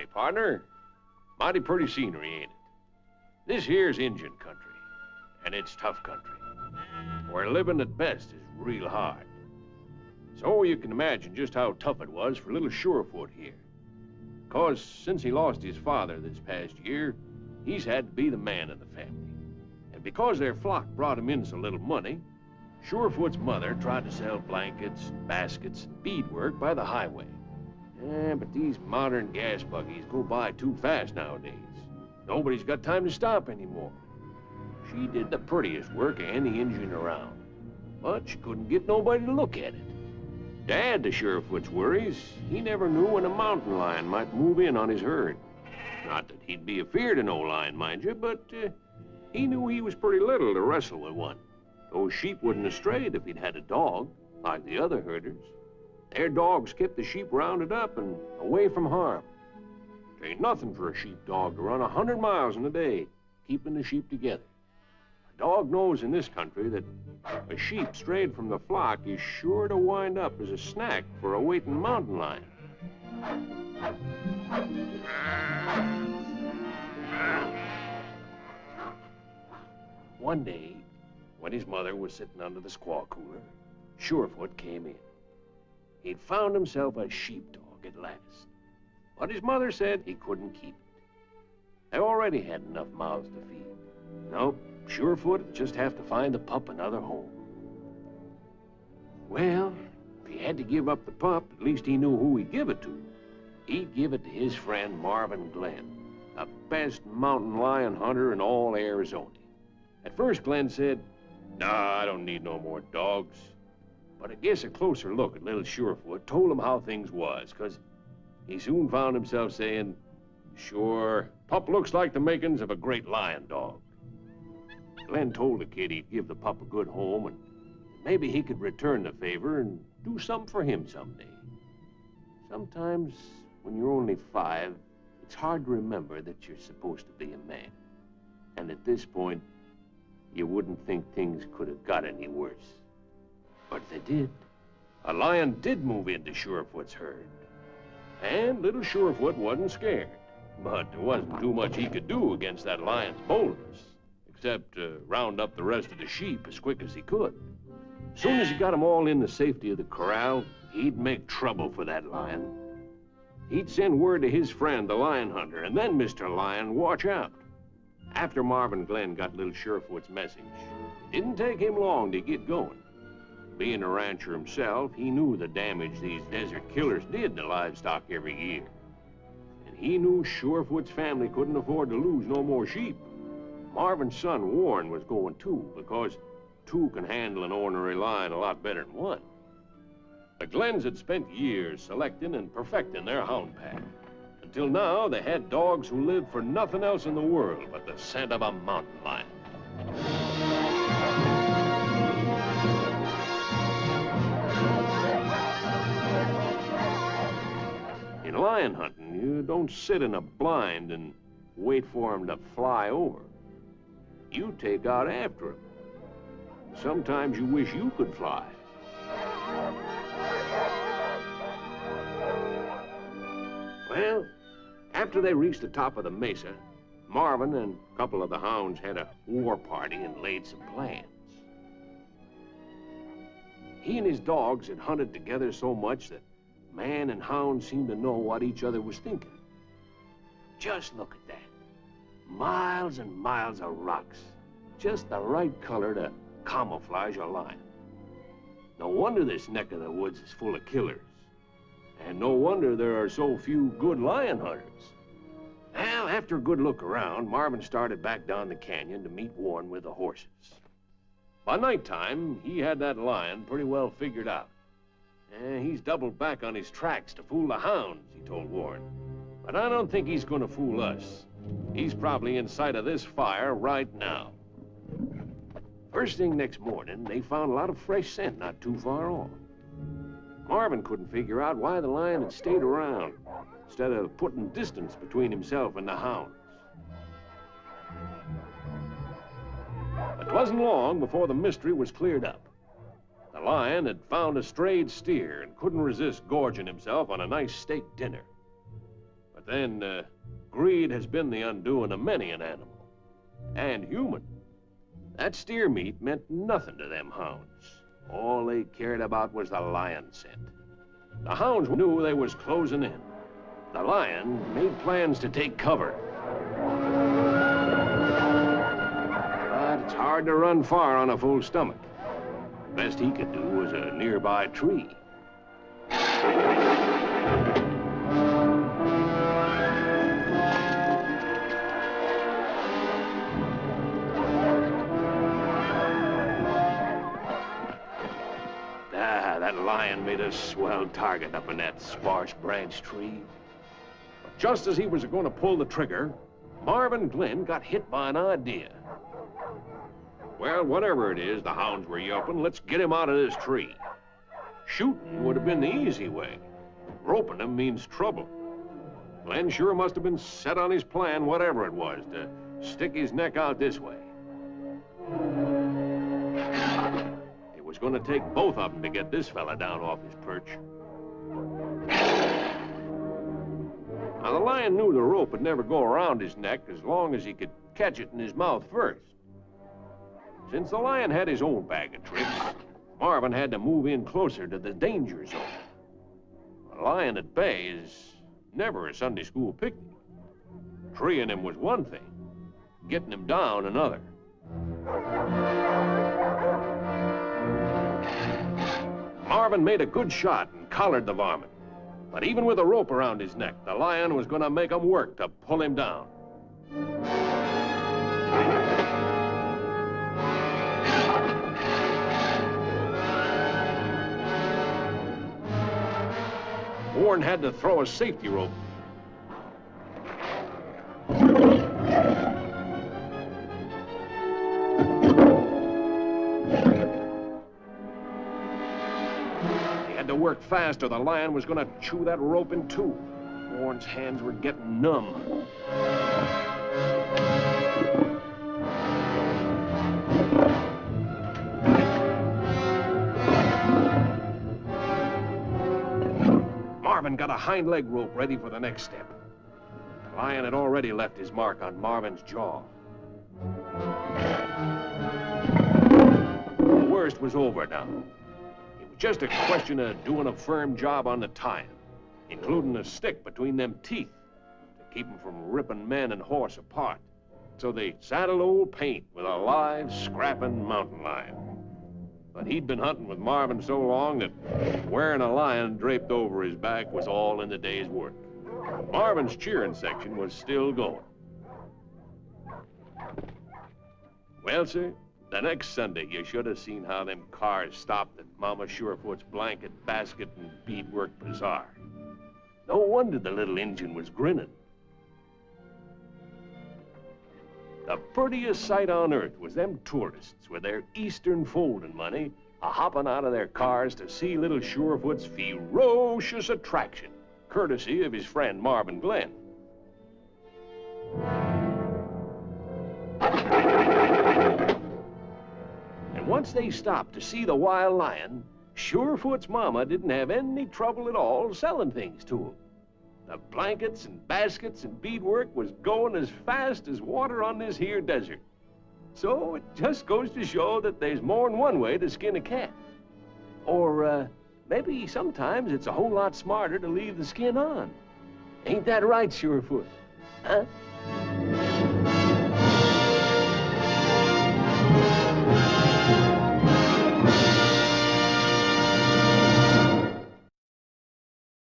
Howdy, partner. Mighty pretty scenery, ain't it? This here's Injun country, and it's tough country, where living at best is real hard. So you can imagine just how tough it was for little Surefoot here. 'Cause since he lost his father this past year, he's had to be the man of the family. And because their flock brought him in so little money, Surefoot's mother tried to sell blankets, baskets, and beadwork by the highway. But these modern gas buggies go by too fast nowadays. Nobody's got time to stop anymore. She did the prettiest work of any Injun around, but she couldn't get nobody to look at it. Dad, to Surefoot's worries, he never knew when a mountain lion might move in on his herd. Not that he'd be afeard of no lion, mind you, but he knew he was pretty little to wrestle with one. Those sheep wouldn't have strayed if he'd had a dog, like the other herders. Their dogs kept the sheep rounded up and away from harm. It ain't nothing for a sheepdog to run 100 miles in a day, keeping the sheep together. A dog knows in this country that a sheep strayed from the flock is sure to wind up as a snack for a waiting mountain lion. One day, when his mother was sitting under the squaw cooler, Surefoot came in. He'd found himself a sheepdog at last. But his mother said he couldn't keep it. They already had enough mouths to feed. Nope, Surefoot would just have to find the pup another home. Well, if he had to give up the pup, at least he knew who he'd give it to. He'd give it to his friend Marvin Glenn, the best mountain lion hunter in all Arizona. At first, Glenn said, "Nah, I don't need no more dogs." But I guess a closer look at little Surefoot told him how things was, 'cause he soon found himself saying, "Sure, pup looks like the makings of a great lion dog." Glenn told the kid he'd give the pup a good home, and maybe he could return the favor and do something for him someday. Sometimes, when you're only 5, it's hard to remember that you're supposed to be a man. And at this point, you wouldn't think things could have got any worse. But they did. A lion did move into Surefoot's herd. And little Surefoot wasn't scared. But there wasn't too much he could do against that lion's boldness, except round up the rest of the sheep as quick as he could. Soon as he got them all in the safety of the corral, he'd make trouble for that lion. He'd send word to his friend, the lion hunter, and then Mr. Lion, watch out. After Marvin Glenn got little Surefoot's message, it didn't take him long to get going. Being a rancher himself, he knew the damage these desert killers did to livestock every year. And he knew Surefoot's family couldn't afford to lose no more sheep. Marvin's son, Warren, was going too, because 2 can handle an ornery lion a lot better than 1. The Glens had spent years selecting and perfecting their hound pack. Until now, they had dogs who lived for nothing else in the world but the scent of a mountain lion. In lion hunting, you don't sit in a blind and wait for him to fly over. You take out after him. Sometimes you wish you could fly. Well, after they reached the top of the mesa, Marvin and a couple of the hounds had a war party and laid some plans. He and his dogs had hunted together so much that man and hound seemed to know what each other was thinking. Just look at that. Miles and miles of rocks. Just the right color to camouflage a lion. No wonder this neck of the woods is full of killers. And no wonder there are so few good lion hunters. Well, after a good look around, Marvin started back down the canyon to meet Warren with the horses. By nighttime, he had that lion pretty well figured out. He's doubled back on his tracks to fool the hounds, he told Warren. But I don't think he's going to fool us. He's probably in sight of this fire right now. First thing next morning, they found a lot of fresh scent not too far off. Marvin couldn't figure out why the lion had stayed around, instead of putting distance between himself and the hounds. But it wasn't long before the mystery was cleared up. The lion had found a strayed steer and couldn't resist gorging himself on a nice steak dinner. But then, greed has been the undoing of many an animal. And human. That steer meat meant nothing to them hounds. All they cared about was the lion scent. The hounds knew they was closing in. The lion made plans to take cover. But it's hard to run far on a full stomach. The best he could do was a nearby tree. That lion made a swell target up in that sparse branch tree. But just as he was going to pull the trigger, Marvin Glenn got hit by an idea. Well, whatever it is the hounds were yelping, let's get him out of this tree. Shooting would have been the easy way. Roping him means trouble. Glenn sure must have been set on his plan, whatever it was, to stick his neck out this way. It was going to take both of them to get this fella down off his perch. Now, the lion knew the rope would never go around his neck as long as he could catch it in his mouth first. Since the lion had his own bag of tricks, Marvin had to move in closer to the danger zone. A lion at bay is never a Sunday school picnic. Treeing him was one thing, getting him down another. Marvin made a good shot and collared the varmint. But even with a rope around his neck, the lion was going to make him work to pull him down. Warren had to throw a safety rope. He had to work fast or the lion was going to chew that rope in two. Warren's hands were getting numb. Marvin got a hind leg rope ready for the next step. The lion had already left his mark on Marvin's jaw. The worst was over now. It was just a question of doing a firm job on the tying, including a stick between them teeth to keep him from ripping man and horse apart. So they saddled old Paint with a live, scrapping mountain lion. But he'd been hunting with Marvin so long that wearing a lion draped over his back was all in the day's work. Marvin's cheering section was still going. Well, sir, the next Sunday you should have seen how them cars stopped at Mama Surefoot's blanket, basket, and beadwork bazaar. No wonder the little Injun was grinning. The prettiest sight on earth was them tourists with their Eastern folding money a-hopping out of their cars to see little Surefoot's ferocious attraction, courtesy of his friend Marvin Glenn. And once they stopped to see the wild lion, Surefoot's mama didn't have any trouble at all selling things to him. The blankets and baskets and beadwork was going as fast as water on this here desert. So it just goes to show that there's more than one way to skin a cat. Or maybe sometimes it's a whole lot smarter to leave the skin on. Ain't that right, Surefoot? Huh?